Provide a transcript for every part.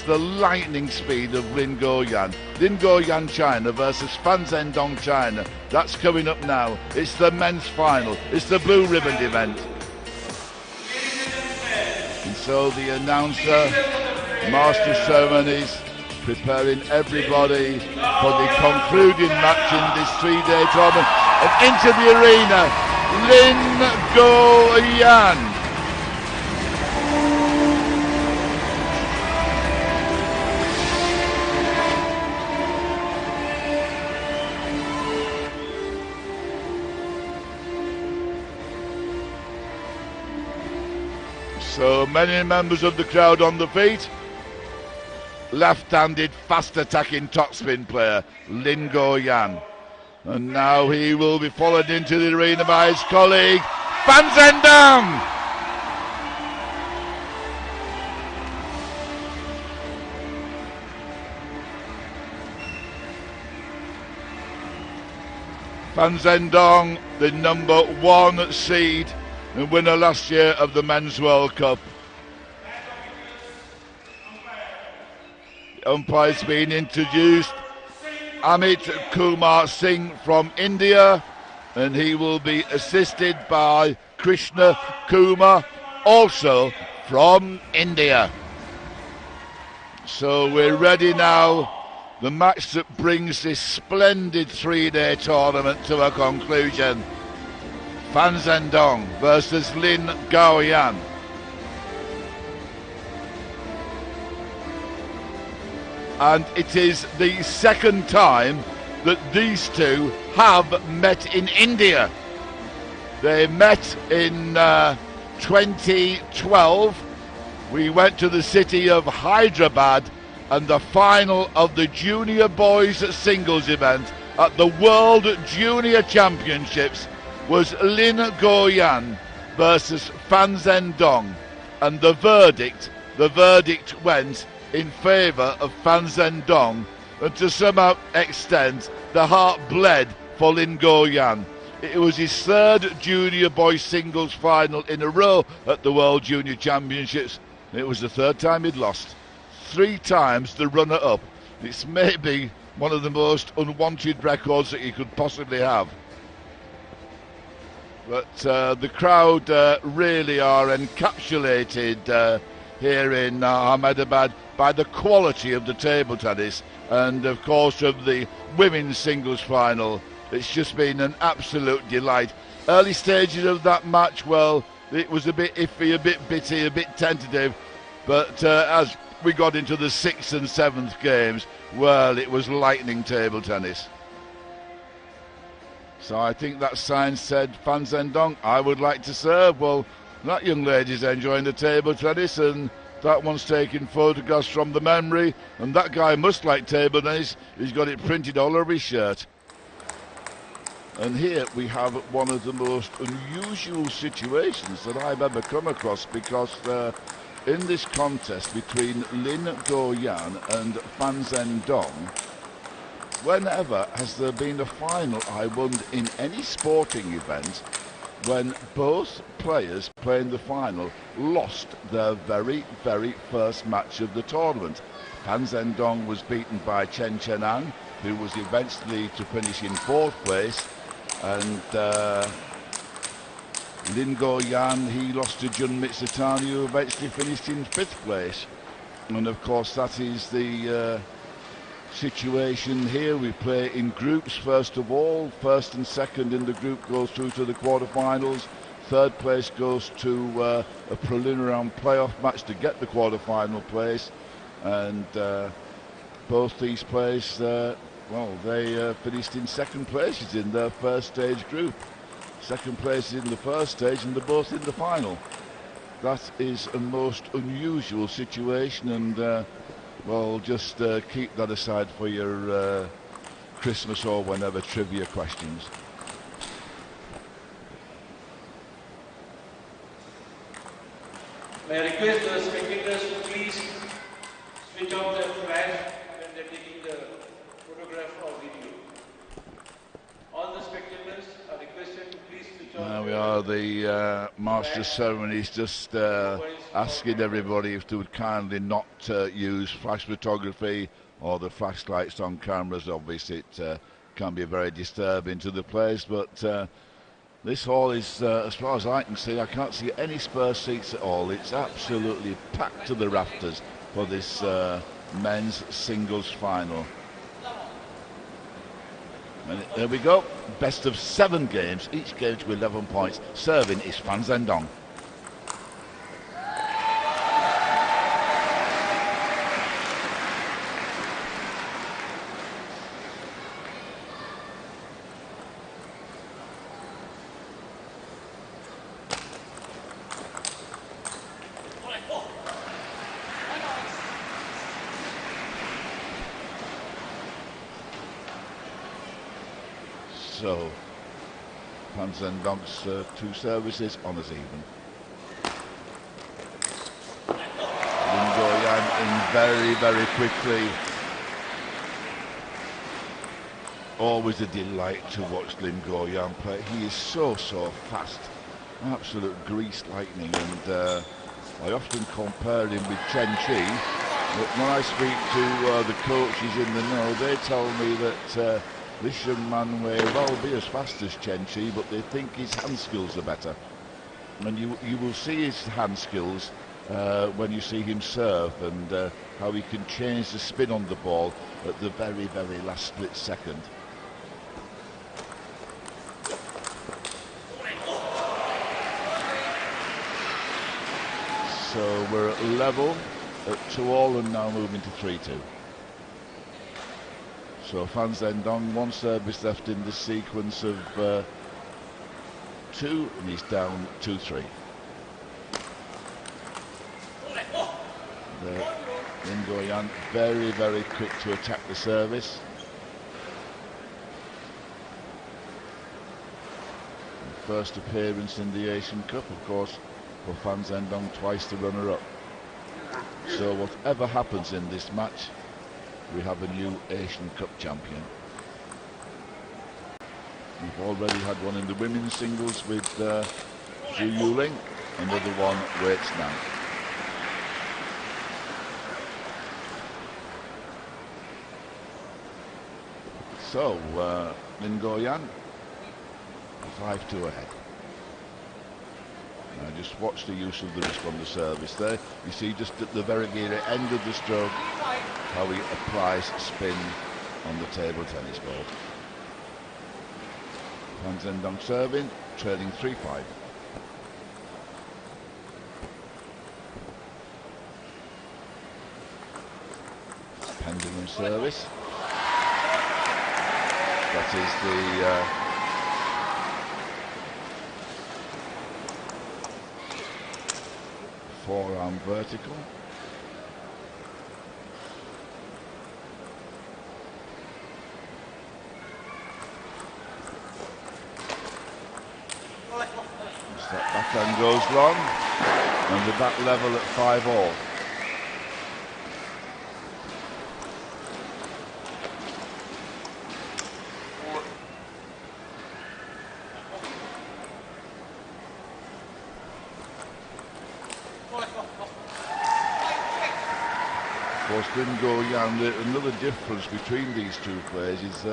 the lightning speed of Lin Gaoyuan. Lin Gaoyuan China versus Fan Zhendong China. That's coming up now. It's the men's final. It's the blue ribbon event. And so the announcer, master ceremonies, preparing everybody for the concluding match in this three-day tournament. And into the arena, Lin Gaoyuan. So many members of the crowd on the feet. Left-handed, fast-attacking topspin player, Lin Gaoyuan. And now he will be followed into the arena by his colleague, Fan Zhendong. Fan Zhendong, the number 1 seed and winner last year of the Men's World Cup. The umpire's been introduced. Amit Kumar Singh from India, and he will be assisted by Krishna Kumar, also from India. So we're ready now. The match that brings this splendid three-day tournament to a conclusion. Fan Zhendong versus Lin Gaoyuan. And it is the second time that these two have met in India. They met in 2012. We went to the city of Hyderabad, and the final of the junior boys singles event at the World Junior Championships was Lin Gaoyuan versus Fan Zhendong, and the verdict went in favour of Fan Zhendong, and to some extent the heart bled for Lin Gaoyuan. It was his third junior boys singles final in a row at the World Junior Championships. It was the third time he'd lost. 3 times the runner-up. It's maybe one of the most unwanted records that you could possibly have. But the crowd really are encapsulated here in Ahmedabad by the quality of the table tennis and of course of the women's singles final. It's just been an absolute delight. Early stages of that match, well, it was a bit iffy, a bit bitty, a bit tentative, but as we got into the 6th and 7th games, well, it was lightning table tennis. So I think that sign said, Fan Zhendong, I would like to serve. Well, that young lady's enjoying the table tennis, and that one's taking photographs from the memory, and that guy must like table tennis. He's got it printed all over his shirt. And here we have one of the most unusual situations that I've ever come across, because in this contest between Lin Gaoyuan and Fan Zhendong, whenever has there been a final, I wonder, in any sporting event when both players playing the final lost their very, very first match of the tournament. Fan Zhendong was beaten by Chen Chenan, who was eventually to finish in 4th place, and Lin Gaoyuan, he lost to Jun Mitsutani, who eventually finished in 5th place. And of course that is the situation here. We play in groups first of all. First and second in the group goes through to the quarterfinals. 3rd place goes to a preliminary round playoff match to get the quarterfinal place. And both these players, well, they finished in 2nd places in their first stage group. 2nd place in the first stage, and they're both in the final. That is a most unusual situation, and well, just keep that aside for your Christmas or whenever trivia questions. May I request the spectators to please switch off their flash when they're taking the photograph or video. All the spectators are requested to please switch on. Now we are, the master ceremonies just asking everybody if they would kindly not use flash photography or the flashlights on cameras. Obviously it can be very disturbing to the players, but this hall is, as far as I can see, I can't see any spare seats at all. It's absolutely packed to the rafters for this men's singles final. And there we go, best of 7 games, each game to 11 points. Serving is Fan Zhendong. So, Fan Zhendong's 2 services on as even. Lin Gaoyuan in very, very quickly. Always a delight to watch Lin Gaoyuan play. He is so fast. Absolute grease lightning, and I often compare him with Chen Chi. But when I speak to the coaches in the know, they tell me that this young man may well be as fast as Chen Chi, but they think his hand skills are better. And you will see his hand skills when you see him serve, and how he can change the spin on the ball at the very, very last split second. So we're at level at 2-all and now moving to 3-2. So Fan Zhendong, 1 service left in the sequence of 2, and he's down 2-3. Lin Gaoyuan very, very quick to attack the service. First appearance in the Asian Cup, of course, for Fan Zhendong, twice the runner-up. So whatever happens in this match, we have a new Asian Cup champion. We've already had one in the women's singles with Zhu Yuling, another one waits now. So, Lin Gaoyuan, 5-2 ahead. Now just watch the use of the wrist on the service there. You see just at the very end of the stroke how he applies spin on the table tennis ball. Fan Zhendong serving, trailing 3-5. Pendulum service. That is the forearm vertical. That backhand goes long, and we're back level at 5-all. Of course, Lin Gaoyuan, another difference between these two players is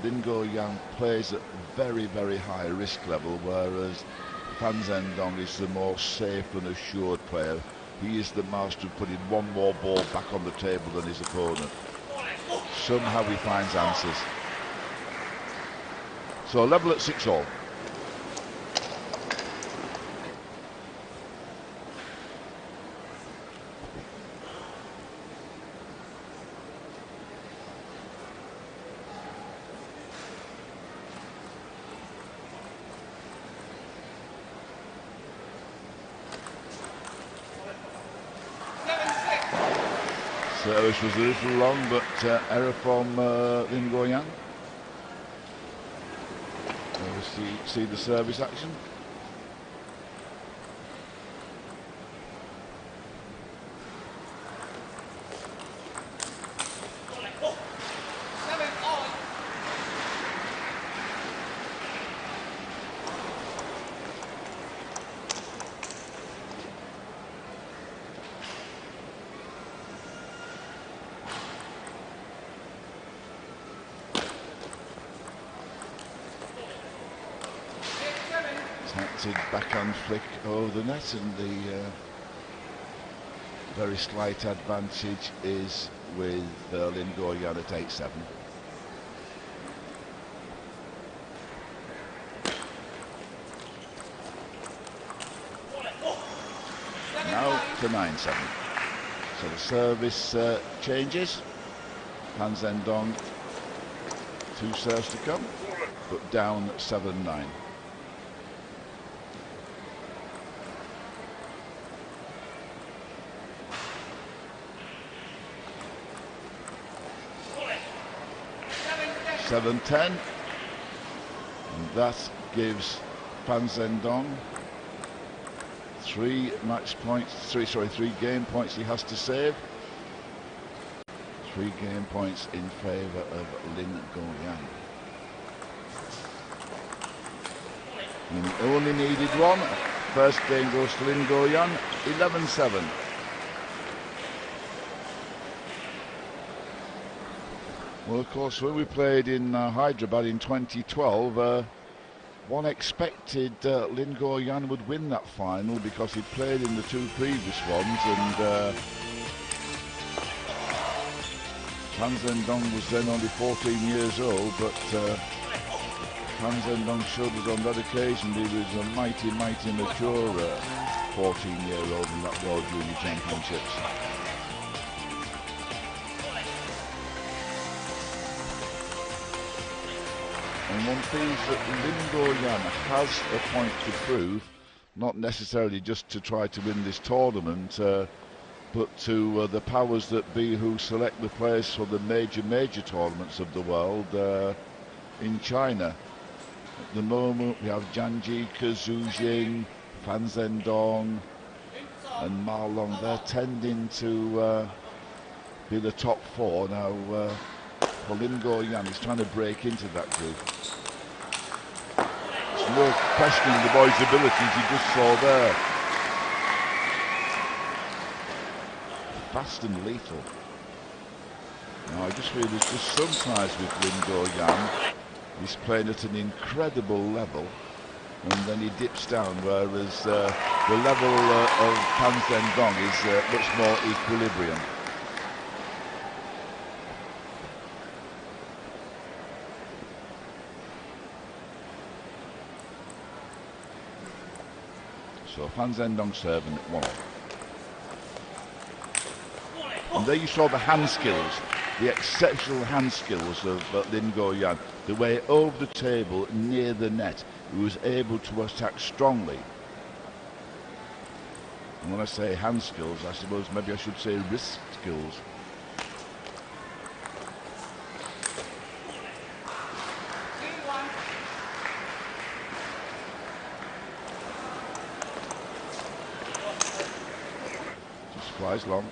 Lin Gaoyuan plays at very, very high risk level, whereas Fan Zhendong is the more safe and assured player. He is the master of putting one more ball back on the table than his opponent. Somehow he finds answers. So level at 6-all. Service was a little long, but error from Lin Gaoyuan. See the service action. unexpected backhand flick over the net, and the very slight advantage is with Lin Gaoyuan at 8-7. Now to 9-7. So the service changes. Fan Zhendong, 2 serves to come, but down 7-9. (7-10), and that gives Fan Zhendong 3 game points he has to save. 3 game points in favour of Lin Gaoyuan. And he only needed 1. First game goes to Lin Gaoyuan, 11-7. Well, of course, when we played in Hyderabad in 2012, one expected Lin Gaoyuan would win that final because he'd played in the 2 previous ones, and Fan Zhendong was then only 14 years old, but Fan Zhendong showed us on that occasion he was a mighty mature 14-year-old in that World Junior Championships. And one feels that Lin Gaoyuan has a point to prove, not necessarily just to try to win this tournament, but to the powers that be who select the players for the major tournaments of the world in China. At the moment we have Zhang Jike, Zhu Jing, Fan Zhendong and Ma Long. They're tending to be the top 4 now. For Lin Gaoyuan, he's trying to break into that group. There's no questioning the boy's abilities you just saw there. Fast and lethal. Now I just feel there's just sometimes with Lin Gaoyuan, he's playing at an incredible level and then he dips down, whereas the level of Fan Zhendong is much more equilibrium. So Fan Zhendong serving at 1. And there you saw the hand skills, the exceptional hand skills of Lin Gaoyuan. The way over the table near the net, he was able to attack strongly. And when I say hand skills, I suppose maybe I should say wrist skills. Just flies long.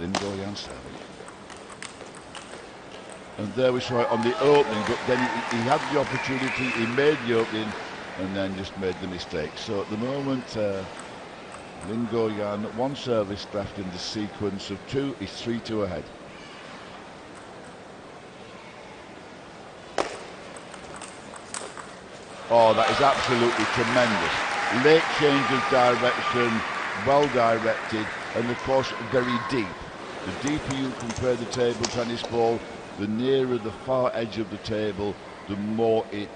Lin Gaoyuan serving. And there we saw it on the opening, but then he had the opportunity, he made the opening and then just made the mistake. So at the moment, Lin Gaoyuan, 1 service left in the sequence of 2, he's 3-2 ahead. Oh, that is absolutely tremendous. Late change of direction, well directed, and of course very deep. The deeper you can play the table tennis ball, the nearer the far edge of the table, the more it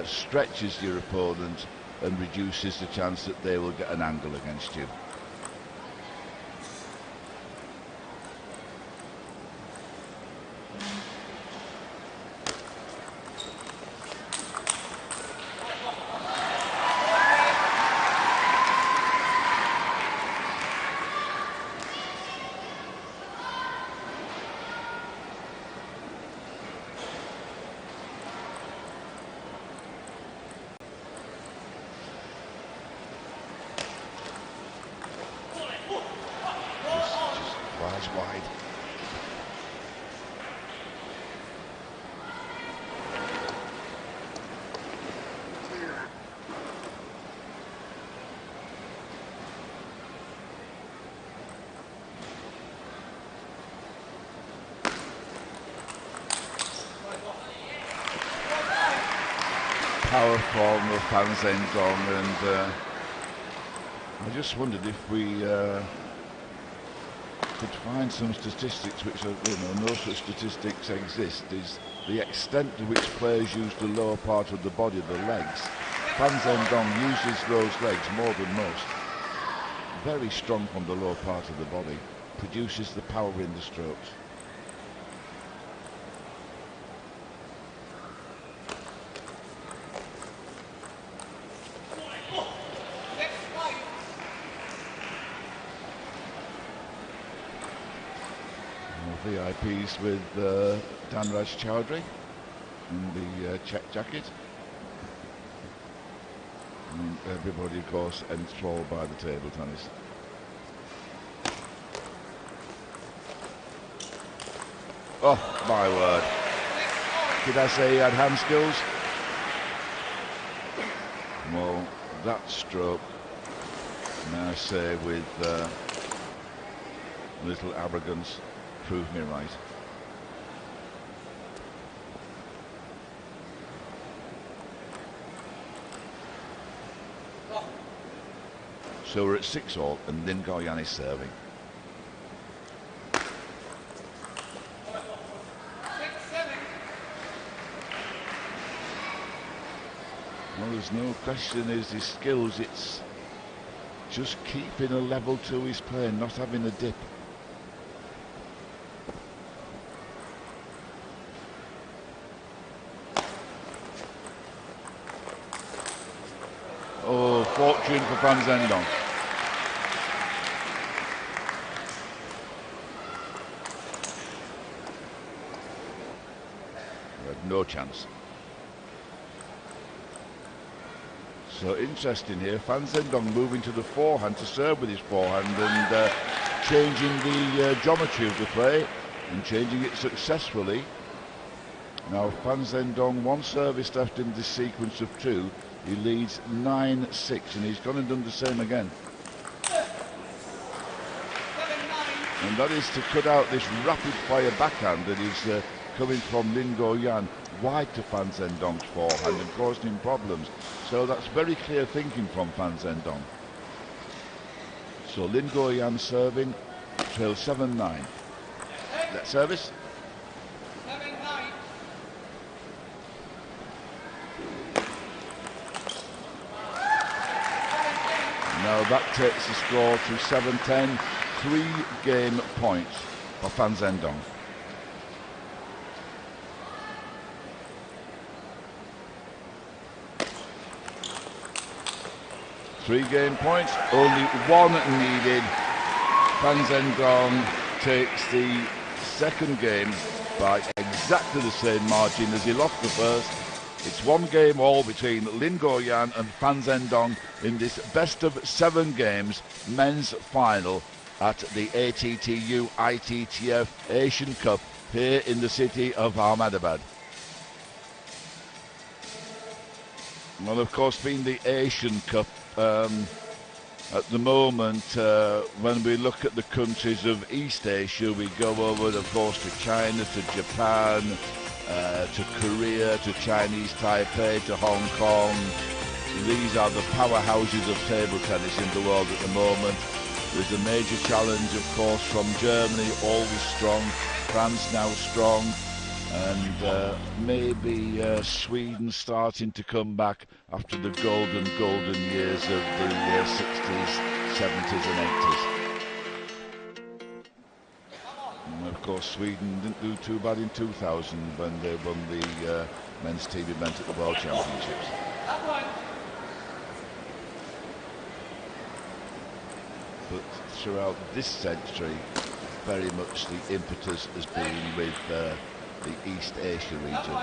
stretches your opponent and reduces the chance that they will get an angle against you. Wide. power form of Fan Zhendong, and I just wondered if we could find some statistics which are, no such statistics exist, is the extent to which players use the lower part of the body, the legs. Fan Zhendong uses those legs more than most. Very strong from the lower part of the body, produces the power in the strokes. VIPs with Danraj Chowdhury in the check jacket. And everybody, of course, enthralled by the table tennis. Oh, my word. Did I say he had hand skills? Well, that stroke, may I say, with little arrogance, proved me right. So we're at 6-all, and Lin Gaoyuan is serving. Well, there's no question is his skills, it's just keeping a level to his play, not having a dip. Oh, fortune for Fan Zhendong. Had no chance. So interesting here, Fan Zhendong moving to the forehand to serve with his forehand and changing the geometry of the play and changing it successfully. Now Fan Zhendong, one service left in this sequence of two. He leads 9-6, and he's gone and done the same again. And that is to cut out this rapid-fire backhand that is coming from Lin Gaoyuan wide to Fan Zhendong's forehand and causing him problems. So that's very clear thinking from Fan Zhendong. So Lin Gaoyuan serving, trails 7-9. That service. Now that takes the score to 7-10, 3-game points for Fan Zhendong. Three-game points, only one needed. Fan Zhendong takes the second game by exactly the same margin as he lost the first. It's 1 game all between Lin Gaoyuan and Fan Zhendong in this best of 7 games men's final at the ATTU ITTF Asian Cup here in the city of Ahmedabad. Well, of course, being the Asian Cup, at the moment, when we look at the countries of East Asia, we go over, of course, to China, to Japan, to Korea, to Chinese Taipei, to Hong Kong. These are the powerhouses of table tennis in the world at the moment. There's a major challenge, of course, from Germany, always strong, France now strong, and maybe Sweden starting to come back after the golden years of the 60s, 70s and 80s. And of course, Sweden didn't do too bad in 2000 when they won the men's team event at the World Championships. But throughout this century, very much the impetus has been with the East Asia region.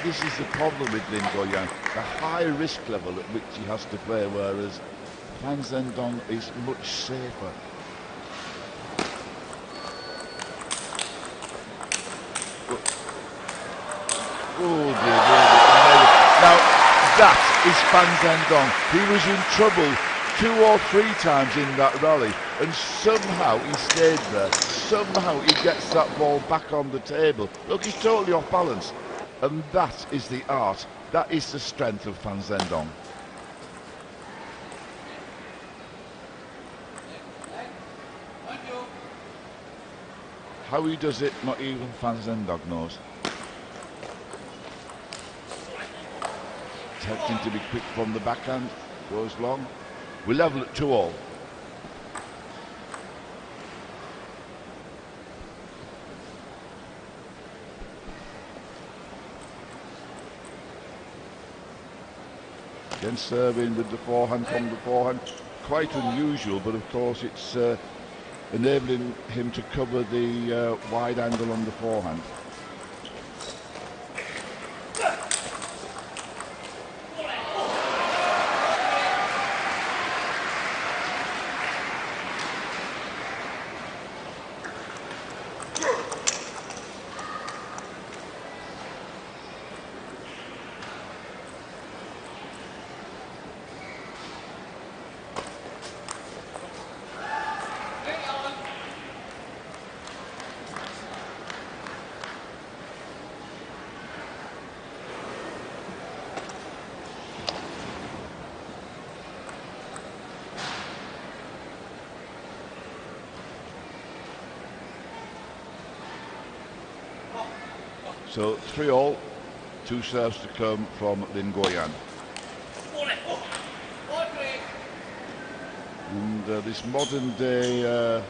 This is the problem with Lin Gaoyuan, the high risk level at which he has to play, whereas Fan Zhendong is much safer. Oh dear. Now that is Fan Zhendong. He was in trouble 2 or 3 times in that rally, and somehow he stayed there. Somehow he gets that ball back on the table. Look, he's totally off balance. And that is the art, that is the strength of Fan Zhendong. How he does it, not even Fan Zhendong knows. Attempting to be quick from the backhand, goes long. We're level at 2-all. Again serving with the forehand from the forehand. Quite unusual, but of course it's enabling him to cover the wide angle on the forehand. So 3-all, 2 serves to come from Lin Gaoyuan. And this modern day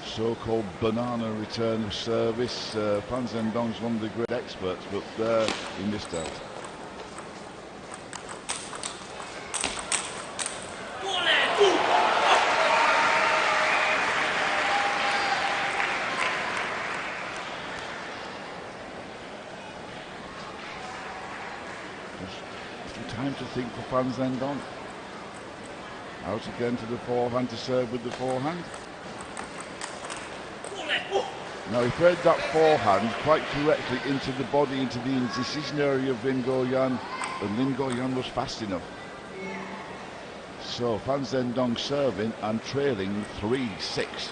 so-called banana return of service, Fan Zhendong's one of the great experts, but there he missed out. Time to think for Fan Zhendong. Out again to the forehand to serve with the forehand. Now he played that forehand quite correctly into the body, into the indecision area of Lin Gaoyuan, and Lin Gaoyuan was fast enough. So Fan Zhendong serving and trailing 3-6.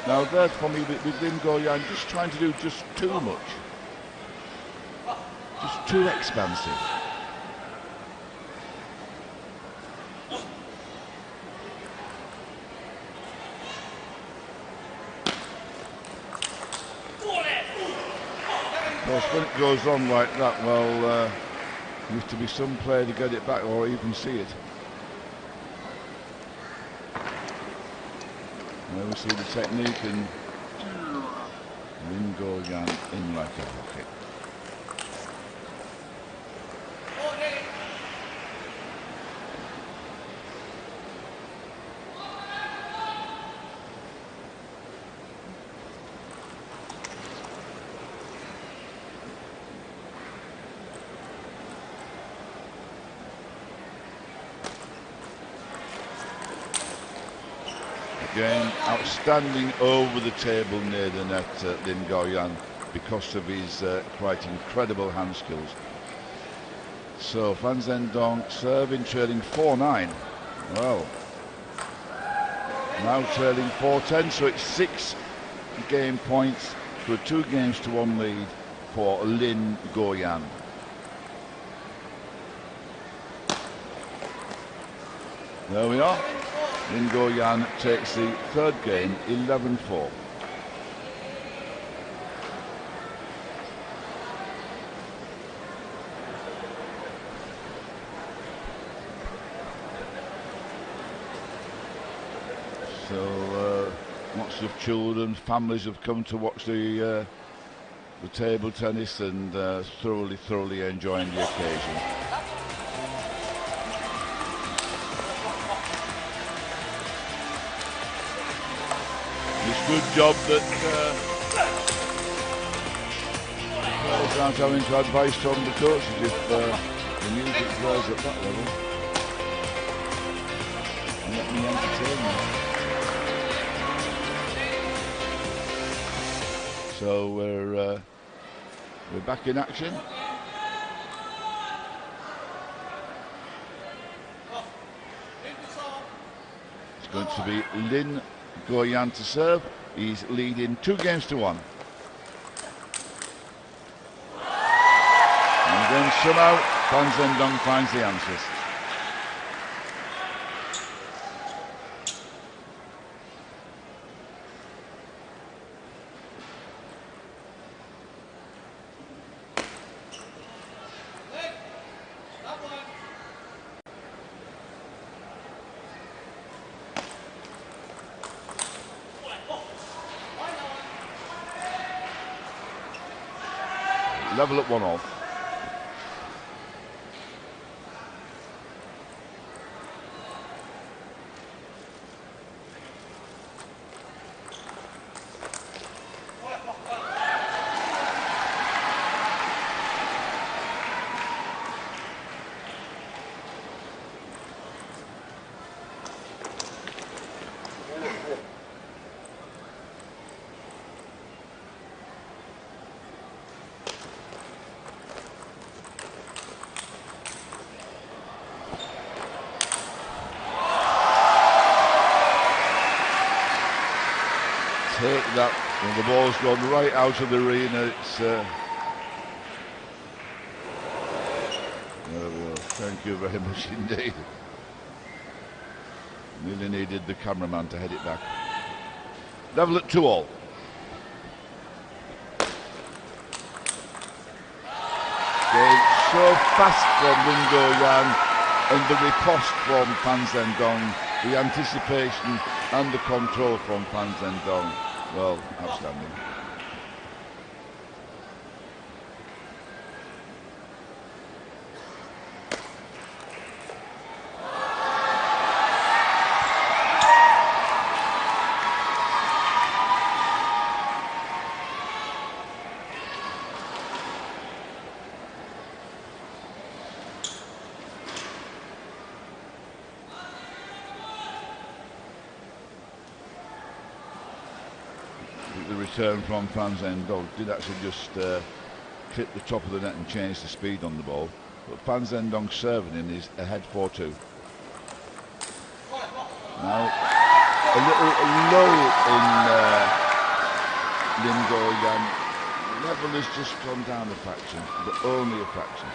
Now there for me with Lin Gaoyuan just trying to do just too much. Just too expansive. Of course, when it goes on like that, well, you have to be some player to get it back or even see it. There we see the technique, and Lin Gaoyuan in like a rocket. Again, outstanding over the table near the net, Lin Gaoyuan, because of his quite incredible hand skills. So Fan Zhendong serving, trailing 4-9. Well, now trailing 4-10, so it's 6 game points for a 2-games-to-1 lead for Lin Gaoyuan. There we are. Lin Gaoyuan takes the 3rd game, 11-4. So lots of children, families have come to watch the table tennis and thoroughly enjoying the occasion. Good job that players aren't having to advice from the coaches if the music plays at that level. And let me entertain them. So we're We're back in action. It's going to be Lin Gaoyuan to serve. He's leading 2-1. And then somehow Fan Zhendong finds the answers. Level at 1-1. Take that when the ball's gone right out of the arena. It's there we go. Thank you very much indeed. Really needed the cameraman to head it back. Level at 2-2. Okay, so fast from Lin Gaoyuan and the riposte from Fan Zhendong, the anticipation and the control from Fan Zhendong. Well, outstanding. The return from Fan Zhendong did actually just hit the top of the net and change the speed on the ball, but Fan Zhendong serving in is ahead 4-2. Now a little low in Lin Gaoyuan. Level has just gone down a fraction, but only a fraction.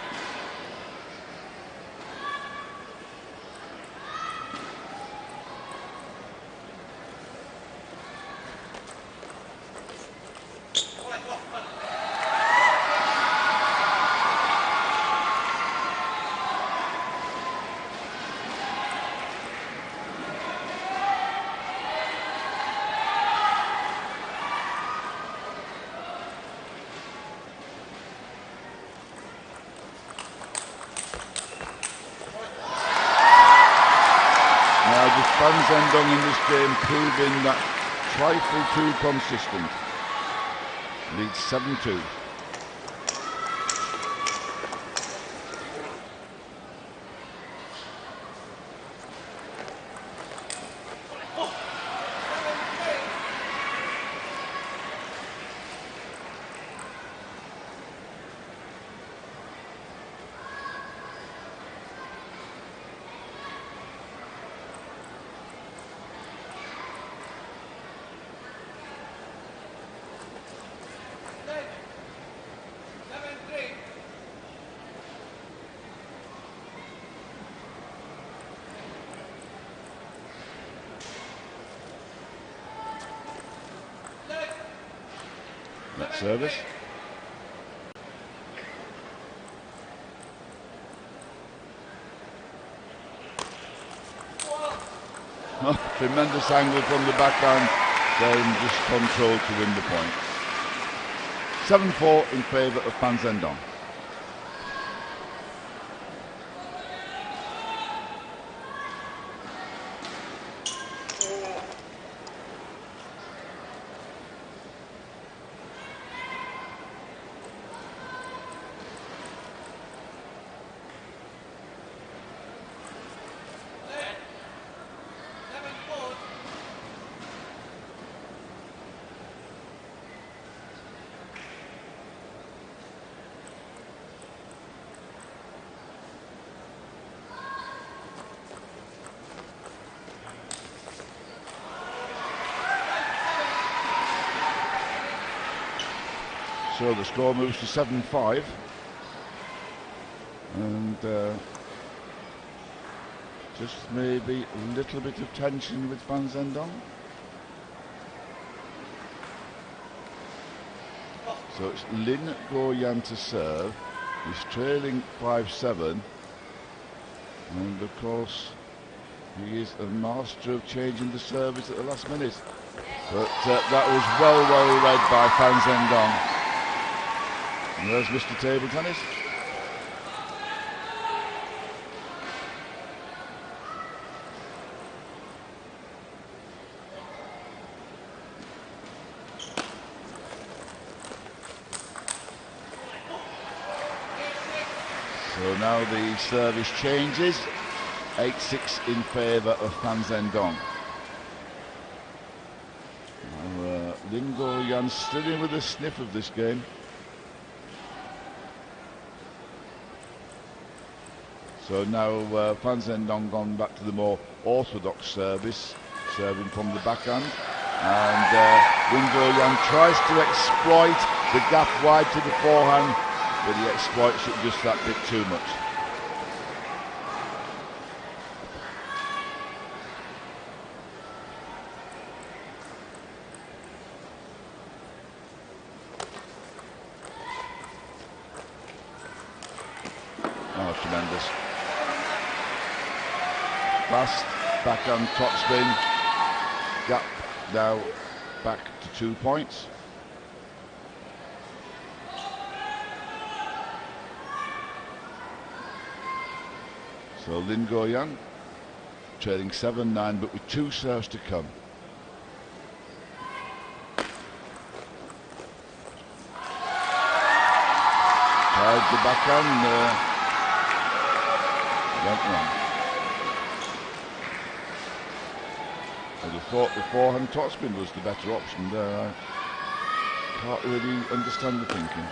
Fan Zhendong in this game proving that trifle too consistent. Leads 7-2. That service. Oh, tremendous angle from the backhand, then just control to win the point. 7-4 in favour of Fan Zhendong. So the score moves to 7-5. And just maybe a little bit of tension with Fan Zhendong. So it's Lin Gaoyuan to serve. He's trailing 5-7. And of course, he is a master of changing the service at the last minute. But that was well read by Fan Zhendong. And there's Mr. Table Tennis. So now the service changes, 8-6 in favour of Fan Zhendong. Lin Gaoyuan still in with a sniff of this game. So now Fan Zhendong gone back to the more orthodox service, serving from the backhand. And Lin Gaoyuan tries to exploit the gap wide to the forehand, but he exploits it just that bit too much. Oh, tremendous. Fast backhand topspin. Gap now back to 2 points. So Lin Gaoyuan trailing 7-9, but with 2 serves to come. Tried the backhand, went wrong. I'd have thought the forehand topspin was the better option there. I can't really understand the thinking.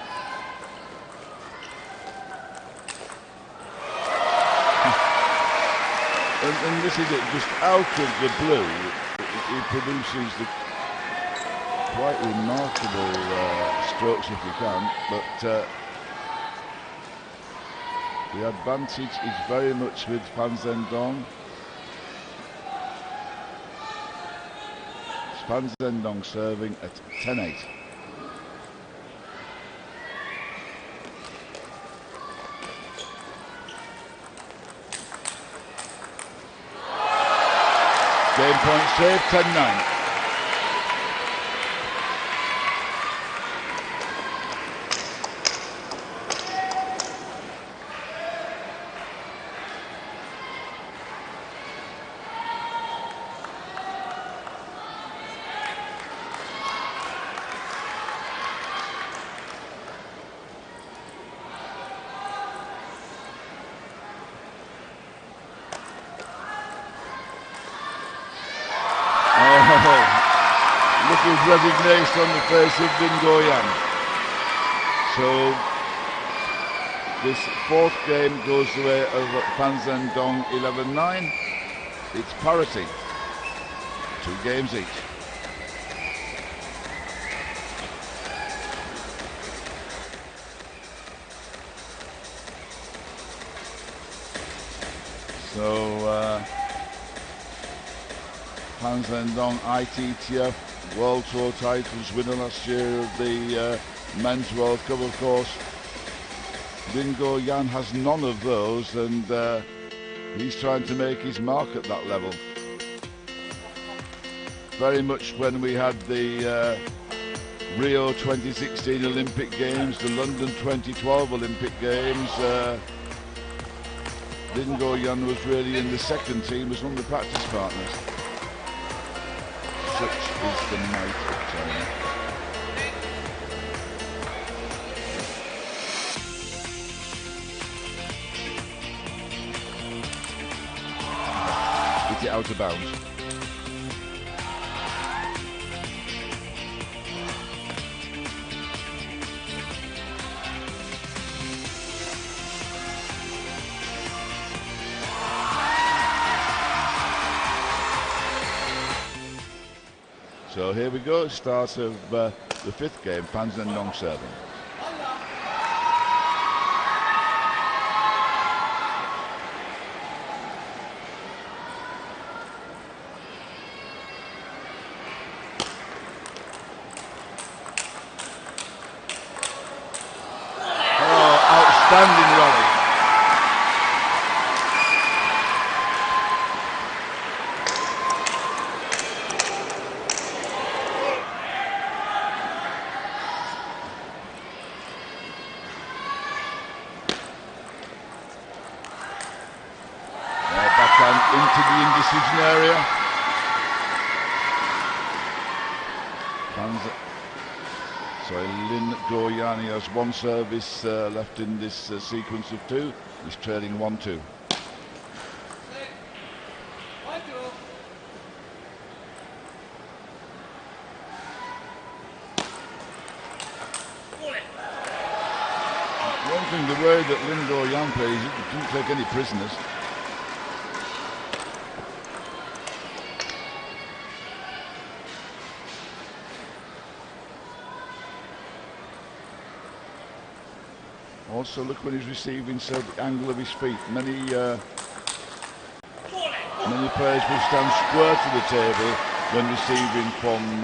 And this is it, just out of the blue, it produces the quite remarkable strokes if you can, but the advantage is very much with Fan Zhendong. Fan Zhendong serving at 10-8. Game point save, 10-9. Look at resignation on the face of Lin Gaoyuan. So this 4th game goes the way of Fan Zhendong 11-9. It's parity, 2 games each. So Fan Zhendong ITTF World Tour titles, winner last year of the Men's World Cup, of course. Lin Gaoyuan has none of those, and he's trying to make his mark at that level. Very much when we had the Rio 2016 Olympic Games, the London 2012 Olympic Games, Lin Gaoyuan was really in the second team as one of the practice partners. Such is the might of China. Hit it out of bounds. So here we go, start of the 5th game, Fan Zhendong serving. Lin Gaoyuan has one service left in this sequence of two. He's trailing 1-2. One thing, the way that Lin Gaoyuan plays, he doesn't take any prisoners. Also, look when he's receiving, so the angle of his feet. Many players will stand square to the table when receiving from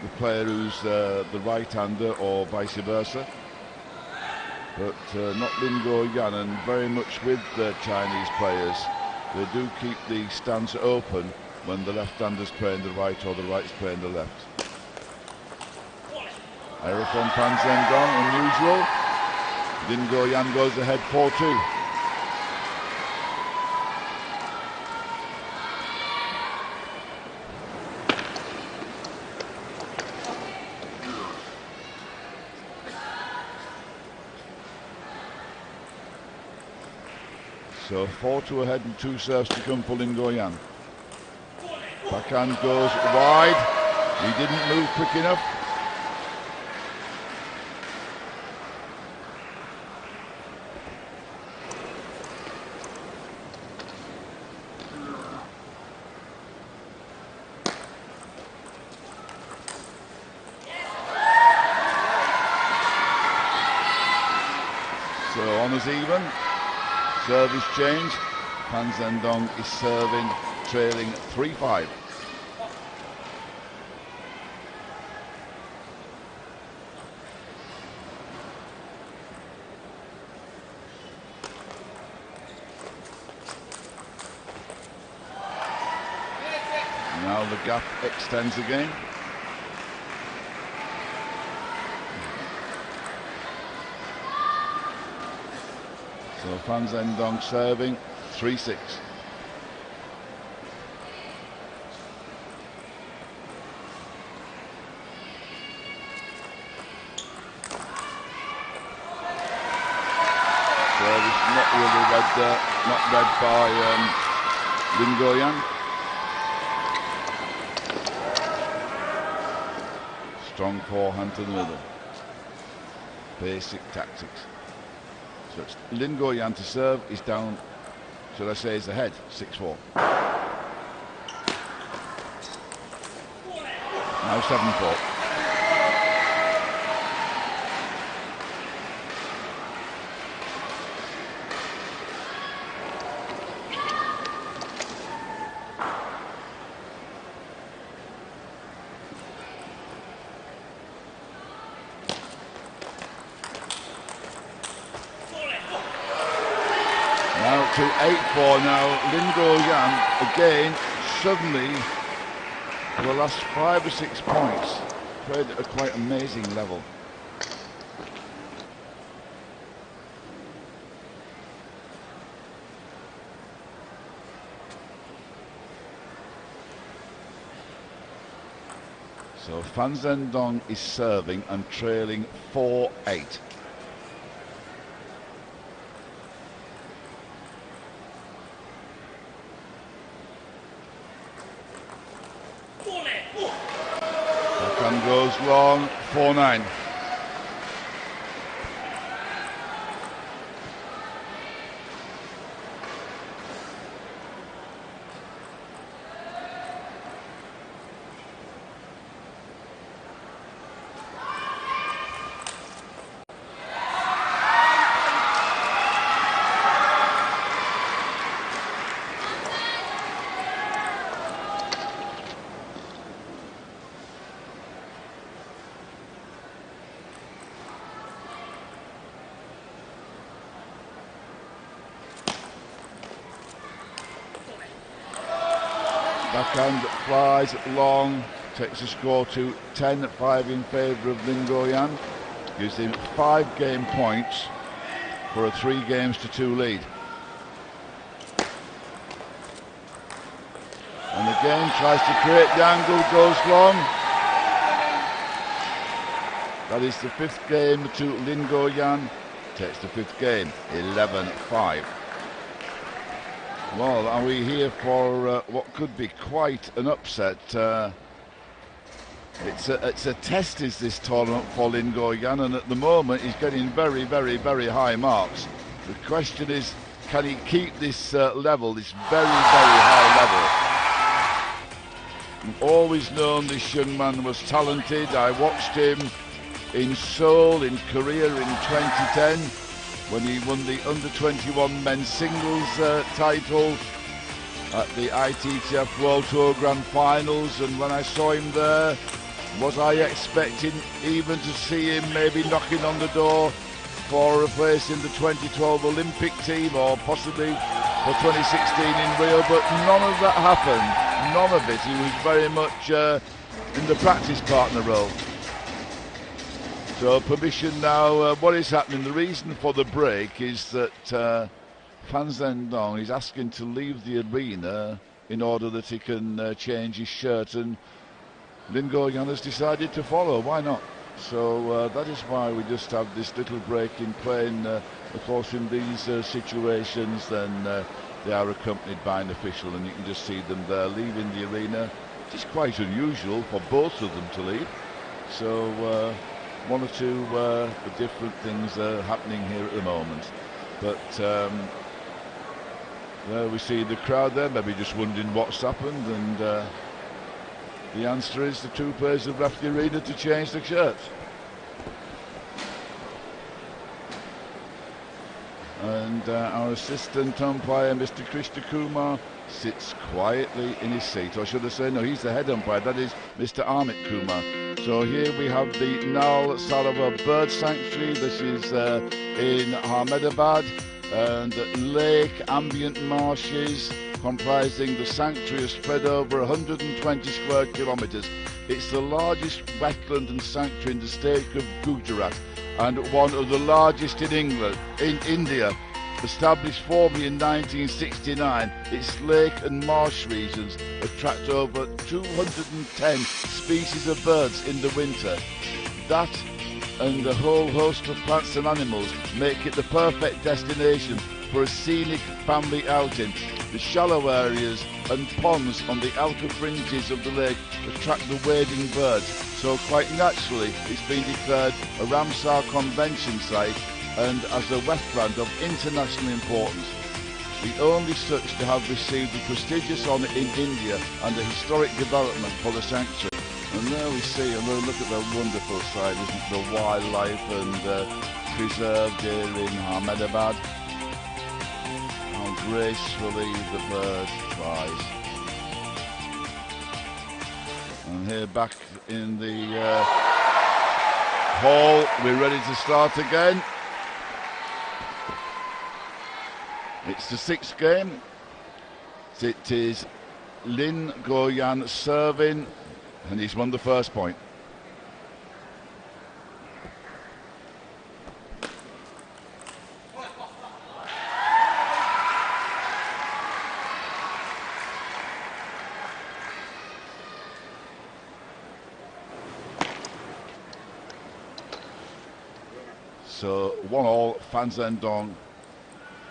the player who's the right-hander, or vice versa. But not Lin Gaoyuan, and very much with the Chinese players. They do keep the stance open when the left-hander's playing the right or the right's playing the left. Error from Fan Zhendong, unusual. Lin Gaoyuan goes ahead 4-2. So 4-2 ahead and 2 serves to come for Lin Gaoyuan. Backhand goes wide. He didn't move quick enough. So honours even. Service change. Fan Zhendong is serving, trailing 3-5. Now the gap extends again. So Fan Zhendong serving 3-6. Service not really read, not read by Lin Gaoyuan. Strong forehand to the middle. Basic tactics. So it's Lin Gaoyuan to serve. He's down, should I say, he's ahead, 6-4. Now 7-4. Now to 8-4 now. Lin Gaoyuan again, suddenly, for the last 5 or 6 points, played at a quite amazing level. So Fan Zhendong is serving and trailing 4-8. Backhand goes long, 4-9. Backhand flies long, takes the score to 10-5 in favour of Lin Gaoyuan. Gives him 5 game points for a 3-2 lead. And again, tries to create the angle, goes long. That is the 5th game to Lin Gaoyuan. Takes the 5th game, 11-5. Well, are we here for what could be quite an upset? It's a test, is this tournament for Lin Gaoyuan, and at the moment he's getting very, very, very high marks. The question is, can he keep this level, this very, very high level? I've always known this young man was talented. I watched him in Seoul, in Korea in 2010, when he won the under-21 men's singles title at the ITTF World Tour Grand Finals, and when I saw him there, was I expecting even to see him maybe knocking on the door for a place in the 2012 Olympic team, or possibly for 2016 in Rio? But none of that happened, none of it. He was very much in the practice partner role. So permission now, what is happening, the reason for the break is that Fan Zhendong is asking to leave the arena in order that he can change his shirt, and Lin Gaoyuan has decided to follow. Why not? So that is why we just have this little break in playing. Of course, in these situations, then they are accompanied by an official, and you can just see them there leaving the arena. It is quite unusual for both of them to leave. So one or two different things are happening here at the moment. But there we see the crowd there, maybe just wondering what's happened, and the answer is the two players have left the arena to change their shirts. And our assistant umpire, Mr. Krishna Kumar, sits quietly in his seat. Or should I say, no, he's the head umpire. That is Mr. Amit Kumar. So here we have the Nal Sarava Bird Sanctuary. This is in Ahmedabad, and lake ambient marshes comprising the sanctuary is spread over 120 square kilometres. It's the largest wetland and sanctuary in the state of Gujarat, and one of the largest in India. Established formally in 1969, its lake and marsh regions attract over 210 species of birds in the winter. That and a whole host of plants and animals make it the perfect destination for a scenic family outing. The shallow areas and ponds on the outer fringes of the lake attract the wading birds, so quite naturally it's been declared a Ramsar Convention site and as a wetland of international importance. The only such to have received the prestigious honour in India and a historic development for the sanctuary. And there we see, and look at the wonderful side, isn't it? The wildlife and preserved here in Ahmedabad. How gracefully the bird flies. And here back in the hall, we're ready to start again. It's the 6th game. It is Lin Gaoyuan serving, and he's won the first point. So 1-1, Fan Zhendong,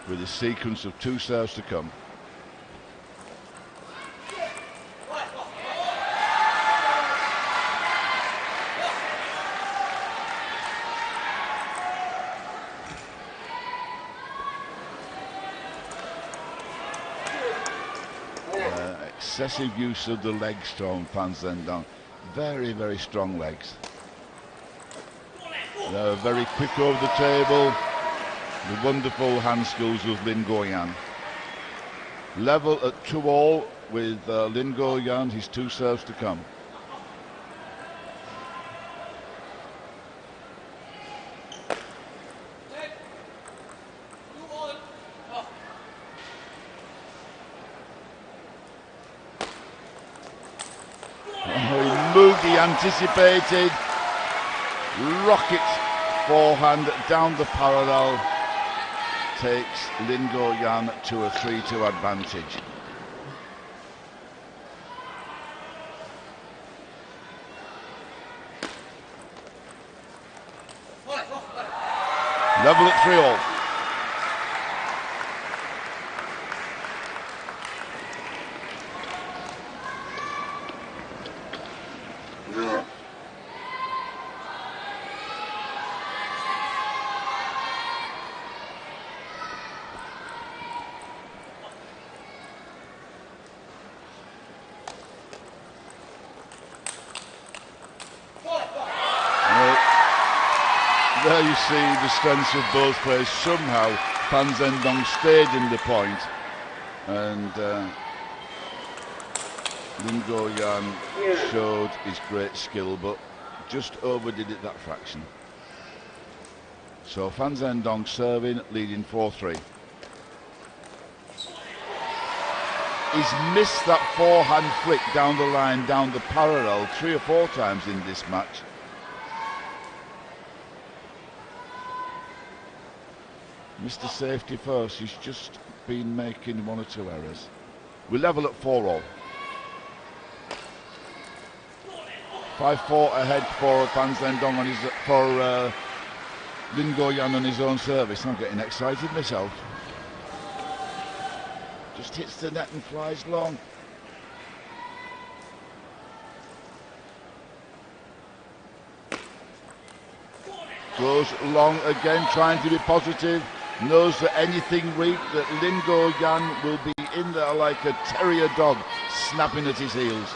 with a sequence of 2 serves to come. Excessive use of the legs from Fan Zhendong. Very, very strong legs. They're very quick over the table. The wonderful hand skills of Lin Gaoyuan. Level at 2-2 with Lin Gaoyuan, his 2 serves to come. Oh, he moved, he anticipated. Rocket forehand down the parallel. Takes Lin Gaoyuan to a 3-2 advantage. Level at 3-all. There you see the strengths of both players. Somehow Fan Zhendong stayed in the point, and Lin Gaoyuan showed his great skill, but just overdid it that fraction. So Fan Zhendong serving, leading 4-3. He's missed that forehand flick down the line, down the parallel 3 or 4 times in this match. Mr. Safety First, he's just been making 1 or 2 errors. We level at 4-all. 5-4 ahead for Fan Zhendong on his, for Lin Gaoyuan on his own service. I'm getting excited myself. Just hits the net and flies long. Goes long again, trying to be positive. Knows that anything weak, that Lin Gaoyuan will be in there like a terrier dog, snapping at his heels.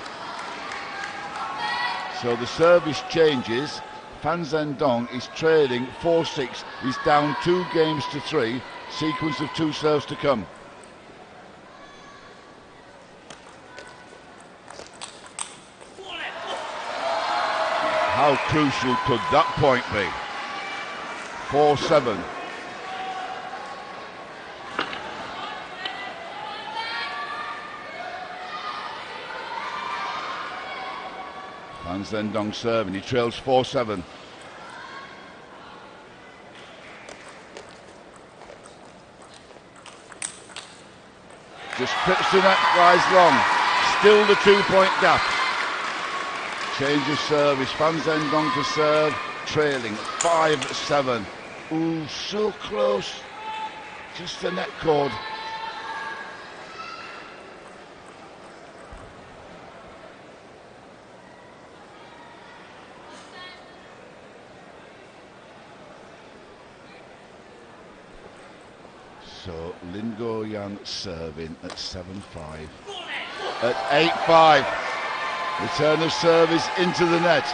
So the service changes. Fan Zhendong is trailing 4-6. He's down 2 games to 3. Sequence of 2 serves to come. How crucial could that point be? 4-7. Fan Zhendong serving, he trails 4-7. Just clips the net, flies long. Still the 2-point gap. Change of service, Fan Zhendong to serve, trailing 5-7. Ooh, so close. Just the net cord. So Lin Gaoyuan serving at 7-5. At 8-5. Return of service into the net.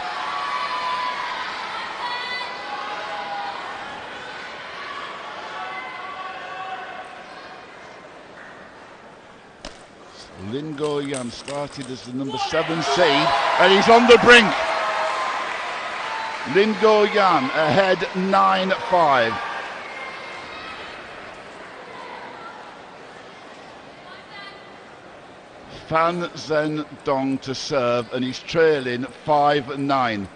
Lin Gaoyuan started as the number 7 seed, and he's on the brink. Lin Gaoyuan ahead 9-5. Fan Zhendong to serve, and he's trailing 5-9.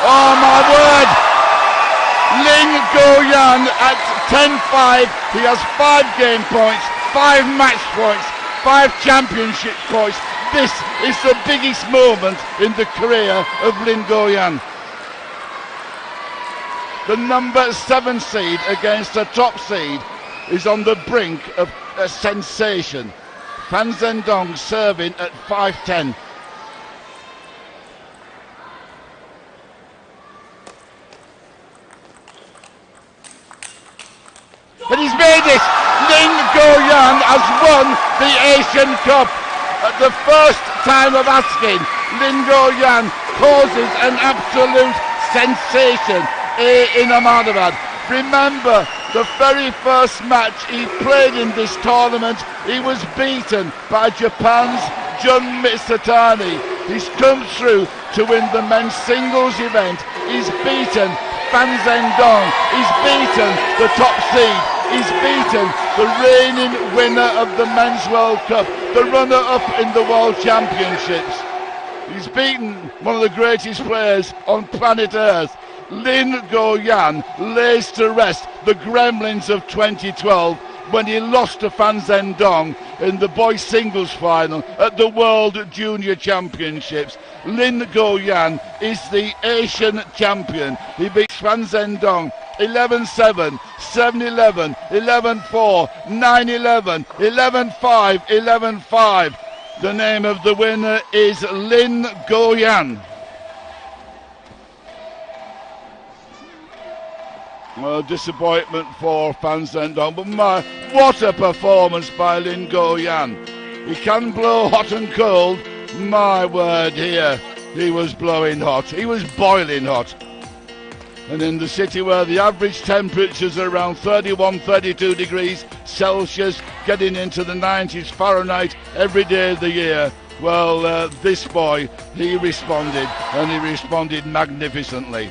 Oh my word! Lin Gaoyuan at 10-5. He has 5 game points, 5 match points, 5 championship points. This is the biggest moment in the career of Lin Gaoyuan. The number 7 seed against the top seed is on the brink of a sensation. Fan Zhendong serving at 5-10. But he's made it! Lin Gaoyuan has won the Asian Cup. At the first time of asking, Lin Gaoyuan causes an absolute sensation in Ahmedabad. Remember, the very first match he played in this tournament, he was beaten by Japan's Jun Mitsutani. He's come through to win the men's singles event. He's beaten Fan Zhendong. He's beaten the top seed. He's beaten the reigning winner of the Men's World Cup, the runner-up in the World Championships. He's beaten one of the greatest players on planet Earth. Lin Gaoyuan lays to rest the gremlins of 2012 when he lost to Fan Zhendong in the boys singles final at the World Junior Championships. Lin Gaoyuan is the Asian champion. He beats Fan Zhendong 11-7, 7-11, 11-4, 9-11, 11-5, 11-5. The name of the winner is Lin Gaoyuan. Well, disappointment for Fan Zhendong, but what a performance by Lin Gaoyuan. He can blow hot and cold. My word, here he was blowing hot. He was boiling hot. And in the city where the average temperatures are around 31, 32 degrees Celsius, getting into the 90s Fahrenheit every day of the year, well, this boy, he responded, and he responded magnificently.